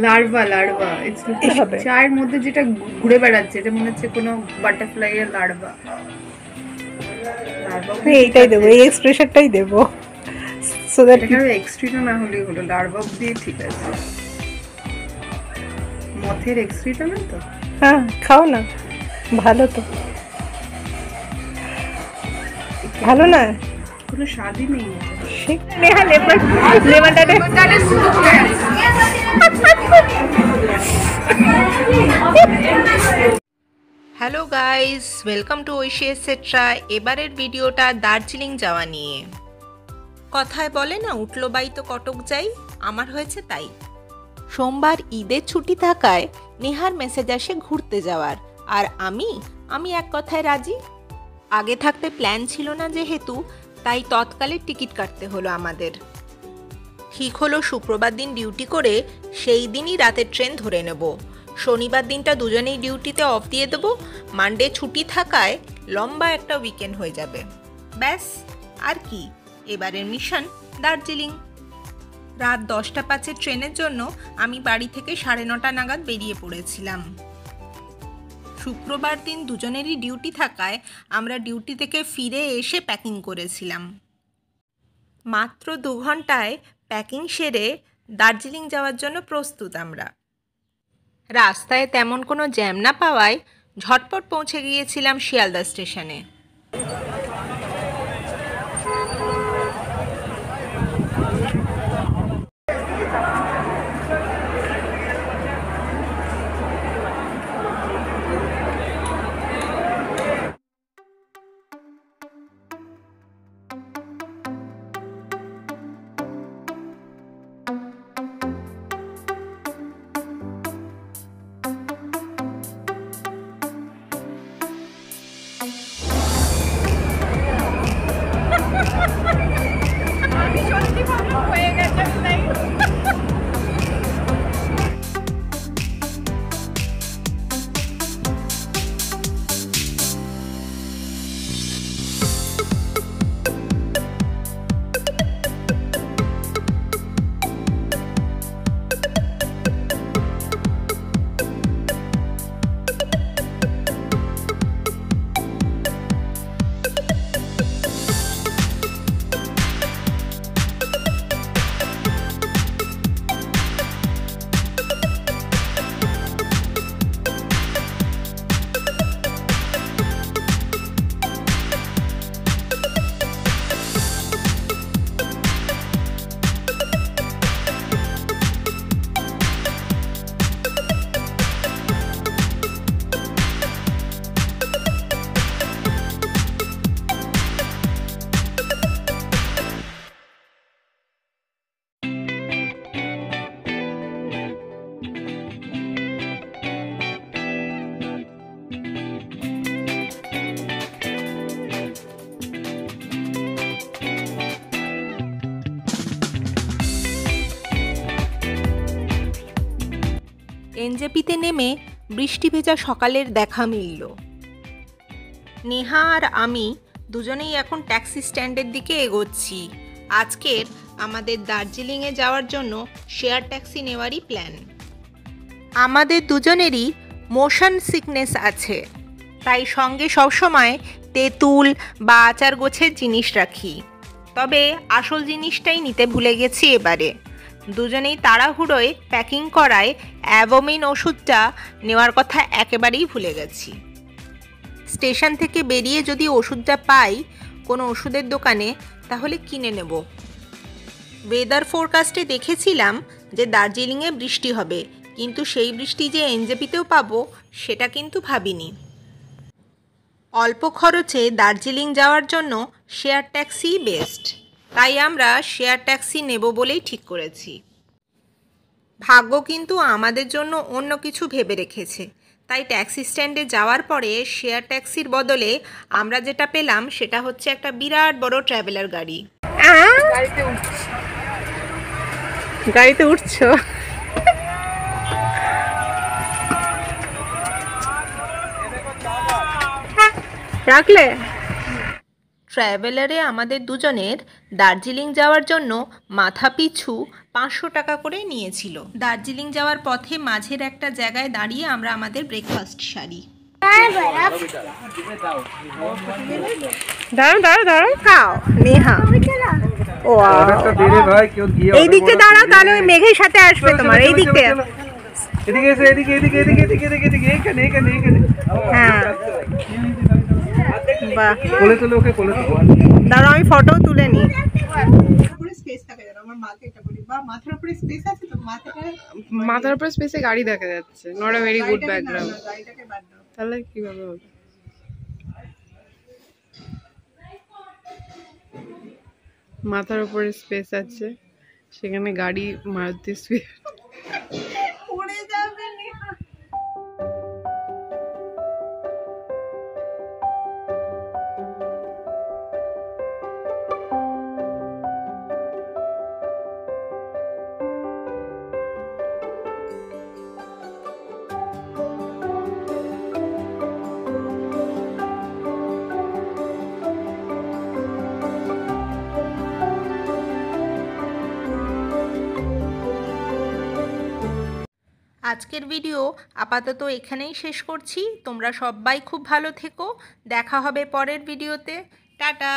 Larva larva চায়ের মধ্যে যেটা ঘুরে বেড়াচ্ছে এটা মনে হচ্ছে কোনো বাটারফ্লাই এর লার্ভা। এইটাই দেবো, এই এক্সপ্রেশনটাই দেবো। সো দ্যাট এক্সট্রিটা না হলেই হলো, লার্ভা দিয়ে ঠিক আছে। মথের এক্সট্রিটা না তো? হ্যাঁ খাও না, ভালো তো। ভালো না, কোনো স্বাদই নেই। নেহা লেমনটা hello guys, welcome to Aishi etcetera. এবারের ভিডিওটা দার্জিলিং যাওয়া নিয়ে। কথায় বলে না, উঠলো বাই তো কটক যাই, আমার হয়েছে তাই। সোমবার ঈদের ছুটি থাকায় নেহার মেসেজ আসে ঘুরতে যাওয়ার, আর আমি এক কথায় রাজি। আগে থাকতে প্ল্যান ছিল না যেহেতু, তাই তৎকালে টিকিট কাটতে হলো আমাদের। ঠিক হলো শুক্রবার দিন ডিউটি করে সেই দিনই রাতের ট্রেন ধরে নেব। শনিবার দিনটা দুজনেই ডিউটিতে অফ দিয়ে দেবো। মানডে ছুটি থাকায় লম্বা একটা উইকেন্ড হয়ে যাবে। ব্যাস, আর কি, এবারের মিশন দার্জিলিং। রাত 10:05 ট্রেনের জন্য আমি বাড়ি থেকে 9:30 নাগাদ বেরিয়ে পড়েছিলাম। শুক্রবার দিন দুজনেরই ডিউটি থাকায় আমরা ডিউটি থেকে ফিরে এসে প্যাকিং করেছিলাম। মাত্র 2 ঘন্টায় প্যাকিং সেরে দার্জিলিং যাওয়ার জন্য প্রস্তুত আমরা। রাস্তায় তেমন কোনো জ্যাম না পাওয়ায় ঝটপট পৌঁছে গিয়েছিলাম শিয়ালদা স্টেশনে। এনজেপিতে নেমে বৃষ্টি ভেজা সকালের দেখা মিলল। নেহা আর আমি দুজনেই এখন ট্যাক্সি স্ট্যান্ডের দিকে এগোচ্ছি। আজকের আমাদের দার্জিলিংয়ে যাওয়ার জন্য শেয়ার ট্যাক্সি নেওয়ারই প্ল্যান। আমাদের দুজনেরই মোশন সিকনেস আছে, তাই সঙ্গে সবসময় তেঁতুল বা আচার গোছের জিনিস রাখি। তবে আসল জিনিসটাই নিতে ভুলে গেছি এবারে। দুজনেই তাড়াহুড়োয় প্যাকিং করায় অ্যাভোমিন ওষুধটা নেওয়ার কথা একেবারেই ভুলে গেছি। স্টেশন থেকে বেরিয়ে যদি ওষুধটা পাই কোনো ওষুধের দোকানে, তাহলে কিনে নেব। ওয়েদার ফোরকাস্টে দেখেছিলাম যে দার্জিলিংয়ে বৃষ্টি হবে, কিন্তু সেই বৃষ্টি যে এনজেপিতেও পাবো সেটা কিন্তু ভাবিনি। অল্প খরচে দার্জিলিং যাওয়ার জন্য শেয়ার ট্যাক্সি বেস্ট, তাই আমরা শেয়ার ট্যাক্সি নেব বলেই ঠিক করেছি। ভাগ্য কিন্তু আমাদের জন্য অন্য কিছু ভেবে রেখেছে, তাই ট্যাক্সি স্ট্যান্ডে যাওয়ার পরে শেয়ার ট্যাক্সির বদলে আমরা যেটা পেলাম সেটা হচ্ছে একটা বিরাট বড় ট্রাভেলার গাড়ি। গাড়িতে উঠছো? রাখলে ট্রাভেলারে আমাদের দুজনের দার্জিলিং যাওয়ার জন্য মাথা পিছু 500 টাকা করে নিয়েছিল। দার্জিলিং যাওয়ার পথে মাঝের একটা জায়গায় দাঁড়িয়ে আমরা আমাদের ব্রেকফাস্ট সারি। দাঁড়াও দাঁড়াও দাঁড়াও, খাও নেহা। ও এই দিকটা দাঁড়াও, তাহলে ওই মেঘের সাথে আসবে তোমার। এই দিকটা এদিকে এসে এদিকে এদিকে এদিকে এদিকে এদিকে এদিকে এখানে এখানে এখানে। হ্যাঁ বাহ, কোলে তুলে ওকে কোলে তুলে। দাঁড়াও আমি ফটো তুলে নিই। মাথার উপরে স্পেসে গাড়ি দেখা যাচ্ছে, not a very good background. তাহলে কিভাবে হবে? মাথার উপরে স্পেস আছে, সেখানে গাড়ি মারুতি সুইফট। আজকের ভিডিও আপাতত এখানেই শেষ করছি। তোমরা সবাই খুব ভালো থেকো, দেখা হবে পরের ভিডিওতে। টাটা।